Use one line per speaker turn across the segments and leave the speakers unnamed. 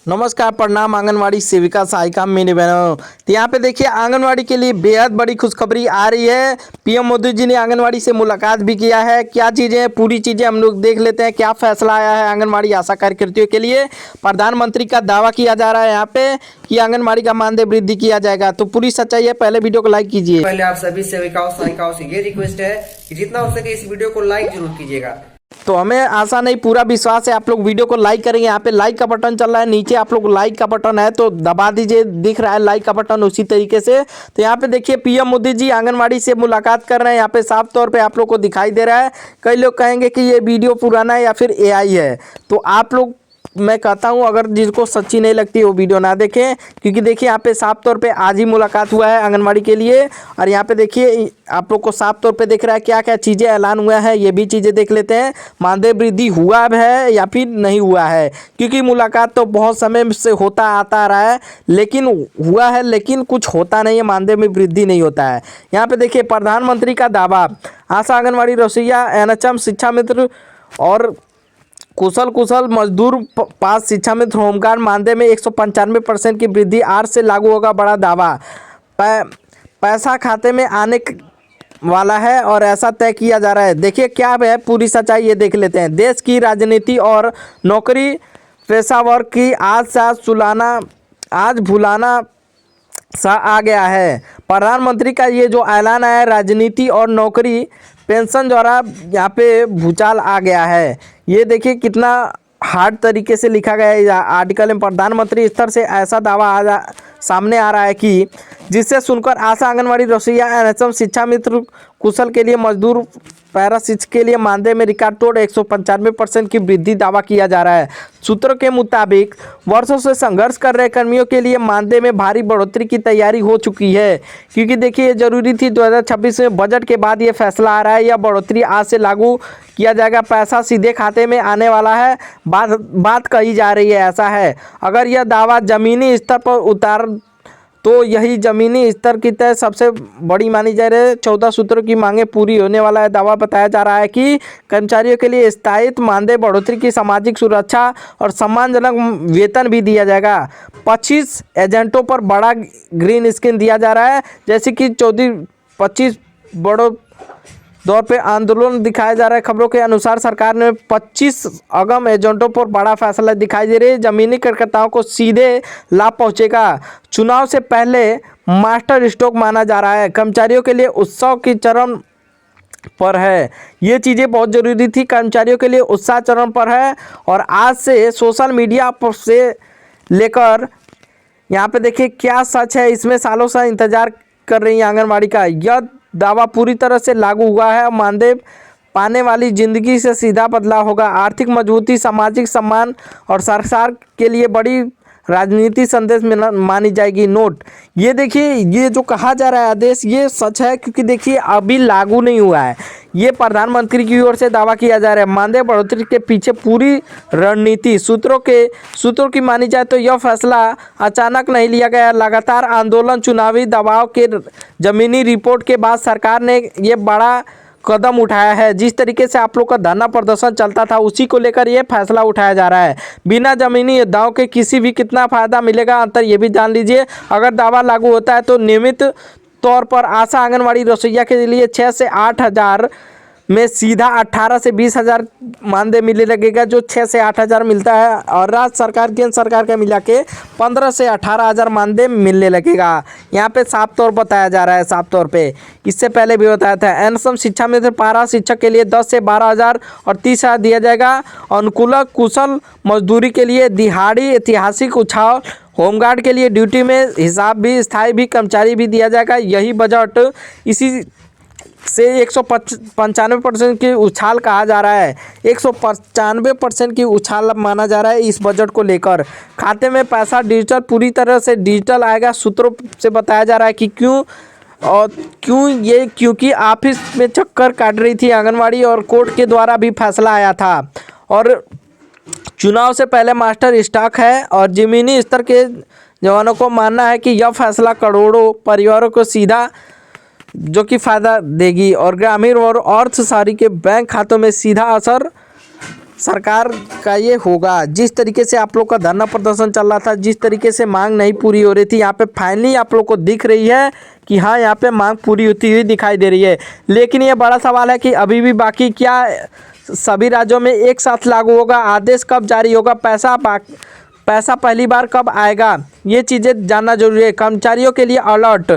नमस्कार, प्रणाम। आंगनवाड़ी सेविका सहायिका मेरे बहनों, तो यहाँ पे देखिए आंगनवाड़ी के लिए बेहद बड़ी खुशखबरी आ रही है। पीएम मोदी जी ने आंगनवाड़ी से मुलाकात भी किया है। क्या चीज़ें हैं, पूरी चीज़ें हम लोग देख लेते हैं। क्या फैसला आया है आंगनवाड़ी आशा कार्यकर्तियों के लिए। प्रधानमंत्री का दावा किया जा रहा है यहाँ पे कि आंगनवाड़ी का मानदेय वृद्धि किया जाएगा। तो पूरी सच्चाई है, पहले वीडियो को लाइक कीजिए।
पहले आप सभी सेविकाओं सहायिकाओं से ये रिक्वेस्ट है कि जितना हो सके इस वीडियो को लाइक जरूर कीजिएगा।
तो हमें आशा नहीं, पूरा विश्वास है आप लोग वीडियो को लाइक करेंगे। यहाँ पे लाइक का बटन चल रहा है, नीचे आप लोग लाइक का बटन है तो दबा दीजिए, दिख रहा है लाइक का बटन उसी तरीके से। तो यहाँ पे देखिए पीएम मोदी जी आंगनवाड़ी से मुलाकात कर रहे हैं। यहाँ पे साफ तौर पे आप लोग को दिखाई दे रहा है। कई लोग कहेंगे कि ये वीडियो पुराना है या फिर एआई है, तो आप लोग, मैं कहता हूं अगर जिसको सच्ची नहीं लगती वो वीडियो ना देखें, क्योंकि देखिए यहाँ पे साफ तौर पे आज ही मुलाकात हुआ है आंगनवाड़ी के लिए। और यहाँ पे देखिए आप लोग को साफ तौर पे दिख रहा है क्या क्या चीज़ें ऐलान हुआ है, ये भी चीज़ें देख लेते हैं। मानदेय वृद्धि हुआ है या फिर नहीं हुआ है, क्योंकि मुलाकात तो बहुत समय से होता आता आ रहा है, लेकिन हुआ है लेकिन कुछ होता नहीं है, मानदेय में वृद्धि नहीं होता है। यहाँ पे देखिए प्रधानमंत्री का दावा, आशा आंगनवाड़ी रसोइया एनएचएम शिक्षा मित्र और कुशल मजदूर पास शिक्षा मित्र होमगार्ड मानदेय में 195% की वृद्धि आज से लागू होगा, बड़ा दावा। पैसा खाते में आने वाला है और ऐसा तय किया जा रहा है। देखिए क्या है पूरी सच्चाई, ये देख लेते हैं। देश की राजनीति और नौकरी पेशा की आज भुलाना सा आ गया है। प्रधानमंत्री का ये जो ऐलान आया है, राजनीति और नौकरी पेंशन द्वारा यहाँ पे भूचाल आ गया है। ये देखिए कितना हार्ड तरीके से लिखा गया है आर्टिकल में। प्रधानमंत्री स्तर से ऐसा दावा सामने आ रहा है कि जिससे सुनकर आशा आंगनवाड़ी रसोइया एनएचएम शिक्षा मित्र कुशल के लिए मजदूर पैरा शिक्षक के लिए मानदेय में रिकॉर्ड तोड़ 195% की वृद्धि दावा किया जा रहा है। सूत्रों के मुताबिक वर्षों से संघर्ष कर रहे कर्मियों के लिए मानदेय में भारी बढ़ोतरी की तैयारी हो चुकी है, क्योंकि देखिए ये जरूरी थी। 2026 में बजट के बाद ये फैसला आ रहा है। यह बढ़ोतरी आज से लागू किया जाएगा, पैसा सीधे खाते में आने वाला है। बात कही जा रही है ऐसा है। अगर यह दावा जमीनी स्तर पर उतार तो यही जमीनी स्तर की तय सबसे बड़ी मानी जा रही है। 14 सूत्रों की मांगे पूरी होने वाला है। दावा बताया जा रहा है कि कर्मचारियों के लिए स्थायित्व, मानदेय बढ़ोतरी की, सामाजिक सुरक्षा और सम्मानजनक वेतन भी दिया जाएगा। 25 एजेंटों पर बड़ा ग्रीन स्क्रीन दिया जा रहा है, जैसे कि 25 बड़ों दौर पे आंदोलन दिखाया जा रहा है। खबरों के अनुसार सरकार ने 25 अगम एजेंटों पर बड़ा फैसला दिखाई दे रही है। जमीनी कार्यकर्ताओं को सीधे लाभ पहुंचेगा। चुनाव से पहले मास्टर स्ट्रोक माना जा रहा है। कर्मचारियों के लिए उत्सव की चरम पर है। ये चीज़ें बहुत ज़रूरी थी, कर्मचारियों के लिए उत्साह चरम पर है। और आज से सोशल मीडिया पर से लेकर यहाँ पे देखिए क्या सच है, इसमें सालों से इंतजार कर रही है आंगनवाड़ी का। यह दावा पूरी तरह से लागू हुआ है। मानदेय पाने वाली जिंदगी से सीधा बदलाव होगा। आर्थिक मजबूती, सामाजिक सम्मान और सरकार के लिए बड़ी राजनीति संदेश में मानी जाएगी। नोट, ये देखिए ये जो कहा जा रहा है आदेश, ये सच है, क्योंकि देखिए अभी लागू नहीं हुआ है। ये प्रधानमंत्री की ओर से दावा किया जा रहा है। मानदेय बढ़ोतरी के पीछे पूरी रणनीति सूत्रों की मानी जाए तो यह फैसला अचानक नहीं लिया गया। लगातार आंदोलन, चुनावी दबाव के जमीनी रिपोर्ट के बाद सरकार ने ये बड़ा कदम उठाया है। जिस तरीके से आप लोग का धरना प्रदर्शन चलता था, उसी को लेकर ये फैसला उठाया जा रहा है। बिना जमीनी दाव के किसी भी कितना फ़ायदा मिलेगा, अंतर ये भी जान लीजिए। अगर दावा लागू होता है तो नियमित तौर पर आशा आंगनवाड़ी रसोइया के लिए 6 से 8 हज़ार में सीधा 18 से 20 हज़ार मानदेय मिलने लगेगा, जो 6 से 8 हज़ार मिलता है। और राज्य सरकार, केंद्र सरकार का मिला के 15 से 18 हज़ार मानदेय मिलने लगेगा। यहाँ पे साफ तौर बताया जा रहा है, साफ तौर पे। इससे पहले भी बताया था। एनएचएम शिक्षा मित्र पारा शिक्षक के लिए 10 से 12 हज़ार और 30 हज़ार दिया जाएगा। अनुकूलक कुशल मजदूरी के लिए दिहाड़ी, ऐतिहासिक उछाल, होमगार्ड के लिए ड्यूटी में हिसाब भी, स्थायी भी कर्मचारी भी दिया जाएगा। यही बजट इसी से 195% की उछाल कहा जा रहा है। 195% की उछाल माना जा रहा है इस बजट को लेकर। खाते में पैसा डिजिटल, पूरी तरह से डिजिटल आएगा। सूत्रों से बताया जा रहा है कि क्योंकि ऑफिस में चक्कर काट रही थी आंगनवाड़ी और कोर्ट के द्वारा भी फैसला आया था। और चुनाव से पहले मास्टर स्टॉक है और जमीनी स्तर के जवानों को मानना है कि यह फैसला करोड़ों परिवारों को सीधा जो कि फ़ायदा देगी और ग्रामीण और अर्धशहरी के बैंक खातों में सीधा असर सरकार का ये होगा। जिस तरीके से आप लोग का धरना प्रदर्शन चल रहा था, जिस तरीके से मांग नहीं पूरी हो रही थी, यहाँ पे फाइनली आप लोग को दिख रही है कि हाँ यहाँ पे मांग पूरी होती हुई दिखाई दे रही है। लेकिन ये बड़ा सवाल है कि अभी भी बाकी क्या सभी राज्यों में एक साथ लागू होगा, आदेश कब जारी होगा, पैसा पहली बार कब आएगा, ये चीज़ें जानना जरूरी है। कर्मचारियों के लिए अलर्ट,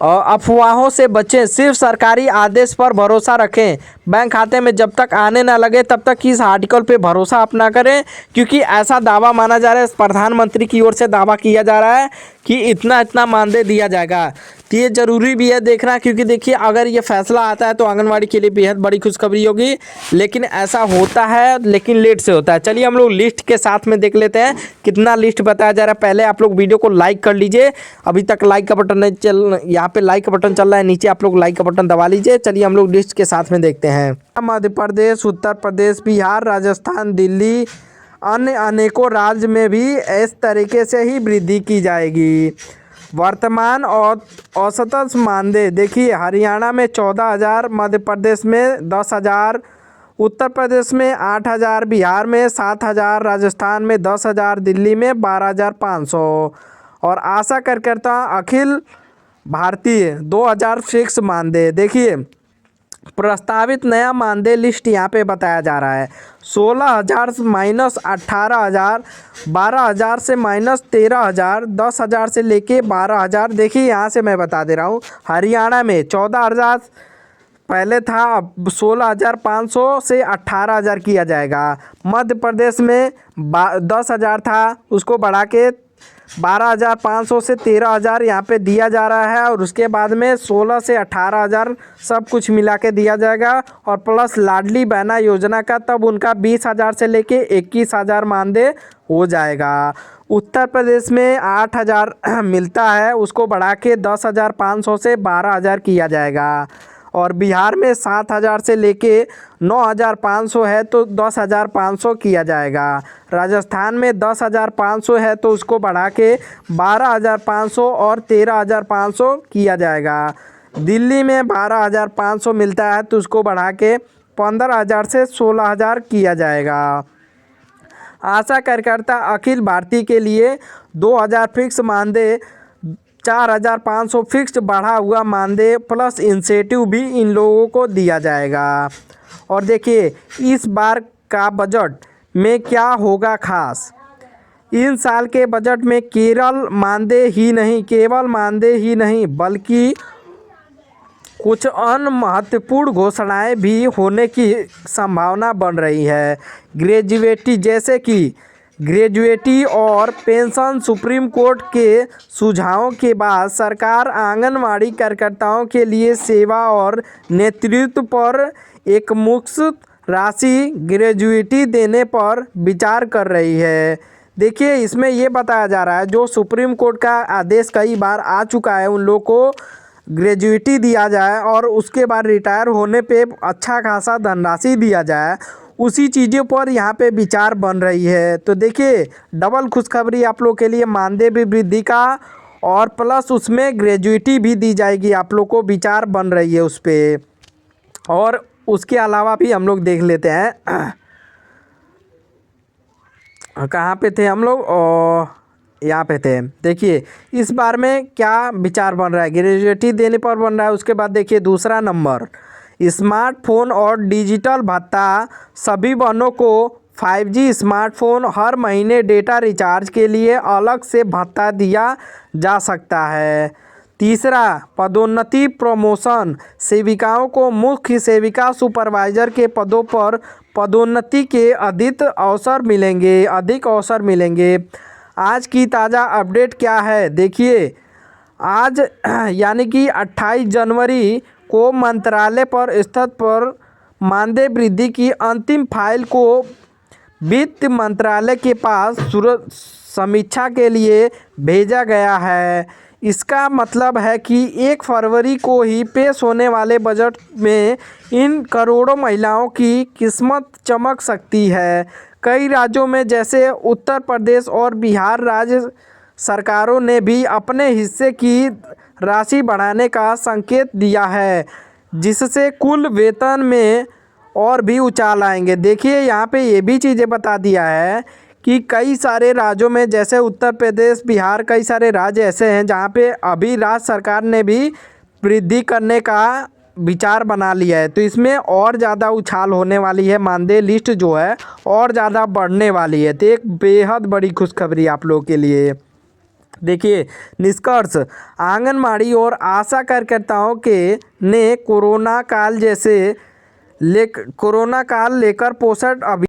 अफवाहों से बचें, सिर्फ सरकारी आदेश पर भरोसा रखें, बैंक खाते में जब तक आने ना लगे तब तक इस आर्टिकल पे भरोसा अपना करें, क्योंकि ऐसा दावा माना जा रहा है, प्रधानमंत्री की ओर से दावा किया जा रहा है कि इतना इतना मानदेय दिया जाएगा। तो ये ज़रूरी भी है देखना, क्योंकि देखिए अगर ये फैसला आता है तो आंगनवाड़ी के लिए बेहद बड़ी खुशखबरी होगी। लेकिन ऐसा होता है, लेकिन लेट से होता है। चलिए हम लोग लिस्ट के साथ में देख लेते हैं कितना लिस्ट बताया जा रहा है। पहले आप लोग वीडियो को लाइक कर लीजिए, अभी तक लाइक का बटन नहीं चल, यहाँ पे लाइक का बटन चल रहा है, नीचे आप लोग लाइक का बटन दबा लीजिए। चलिए हम लोग लिस्ट के साथ में देखते हैं। मध्य प्रदेश, उत्तर प्रदेश, बिहार, राजस्थान, दिल्ली, अन्य अनेकों राज्य में भी इस तरीके से ही वृद्धि की जाएगी। वर्तमान और औसतन मानदेय देखिए, हरियाणा में 14,000, मध्य प्रदेश में 10,000, उत्तर प्रदेश में 8,000, बिहार में 7,000, राजस्थान में 10,000, दिल्ली में 12,500 और आशा कार्यकर्ता अखिल भारतीय 2,000 फिक्स मानदेय। देखिए प्रस्तावित नया मानदेय लिस्ट यहाँ पे बताया जा रहा है। 16,000 से माइनस 18,000, 12,000 से माइनस 13,000, 10,000 से लेके 12,000। देखिए यहाँ से मैं बता दे रहा हूँ, हरियाणा में 14,000 पहले था, अब 16,500 से 18,000 किया जाएगा। मध्य प्रदेश में 10,000 था, उसको बढ़ा के 12,500 से 13,000 यहाँ पे दिया जा रहा है और उसके बाद में 16 से 18,000 सब कुछ मिला के दिया जाएगा। और प्लस लाडली बहना योजना का तब उनका 20,000 से लेके 21,000 मानदेय हो जाएगा। उत्तर प्रदेश में 8,000 मिलता है, उसको बढ़ा के 10,500 से 12,000 किया जाएगा। और बिहार में 7,000 से लेके 9,500 है तो 10,500 किया जाएगा। राजस्थान में 10,500 है तो उसको बढ़ा के 12,500 और 13,500 किया जाएगा। दिल्ली में 12,500 मिलता है तो उसको बढ़ा के 15,000 से 16,000 किया जाएगा। आशा कार्यकर्ता अखिल भारतीय के लिए 2,000 फिक्स मानदेय, 4,500 फिक्स्ड बढ़ा हुआ मानदेय प्लस इंसेंटिव भी इन लोगों को दिया जाएगा। और देखिए इस बार का बजट में क्या होगा खास, इन साल के बजट में केवल मानदेय ही नहीं बल्कि कुछ अन्य महत्वपूर्ण घोषणाएं भी होने की संभावना बन रही है। ग्रेजुएटी जैसे कि ग्रेजुएटी और पेंशन, सुप्रीम कोर्ट के सुझावों के बाद सरकार आंगनवाड़ी कार्यकर्ताओं के लिए सेवा और नेतृत्व पर एक मुश्त राशि ग्रेजुएटी देने पर विचार कर रही है। देखिए इसमें ये बताया जा रहा है, जो सुप्रीम कोर्ट का आदेश कई बार आ चुका है, उन लोगों को ग्रेजुएटी दिया जाए और उसके बाद रिटायर होने पे अच्छा खासा धनराशि दिया जाए, उसी चीज़ों पर यहाँ पे विचार बन रही है। तो देखिए डबल खुशखबरी आप लोग के लिए, मानदेय भी वृद्धि का और प्लस उसमें ग्रेजुएटी भी दी जाएगी, आप लोग को विचार बन रही है उस पर। और उसके अलावा भी हम लोग देख लेते हैं कहाँ पे थे हम लोग, यहाँ पे थे। देखिए इस बार में क्या विचार बन रहा है, ग्रेजुएटी देने पर बन रहा है। उसके बाद देखिए दूसरा नंबर, स्मार्टफोन और डिजिटल भत्ता, सभी बहनों को 5G स्मार्टफोन, हर महीने डेटा रिचार्ज के लिए अलग से भत्ता दिया जा सकता है। तीसरा पदोन्नति प्रमोशन, सेविकाओं को मुख्य सेविका सुपरवाइजर के पदों पर पदोन्नति के अधिक अवसर मिलेंगे। आज की ताज़ा अपडेट क्या है, देखिए आज यानी कि 28 जनवरी को मंत्रालय पर स्तर पर मानदेय वृद्धि की अंतिम फाइल को वित्त मंत्रालय के पास समीक्षा के लिए भेजा गया है। इसका मतलब है कि 1 फरवरी को ही पेश होने वाले बजट में इन करोड़ों महिलाओं की किस्मत चमक सकती है। कई राज्यों में जैसे उत्तर प्रदेश और बिहार राज्य सरकारों ने भी अपने हिस्से की राशि बढ़ाने का संकेत दिया है, जिससे कुल वेतन में और भी उछाल आएंगे। देखिए यहाँ पे ये भी चीज़ें बता दिया है कि कई सारे राज्यों में जैसे उत्तर प्रदेश, बिहार, कई सारे राज्य ऐसे हैं जहाँ पे अभी राज्य सरकार ने भी वृद्धि करने का विचार बना लिया है। तो इसमें और ज़्यादा उछाल होने वाली है, मानदेय लिस्ट जो है और ज़्यादा बढ़ने वाली है। तो एक बेहद बड़ी खुशखबरी आप लोगों के लिए। देखिए निष्कर्ष, आंगनबाड़ी और आशा कार्यकर्ताओं के ने कोरोना काल लेकर पोषण अभियान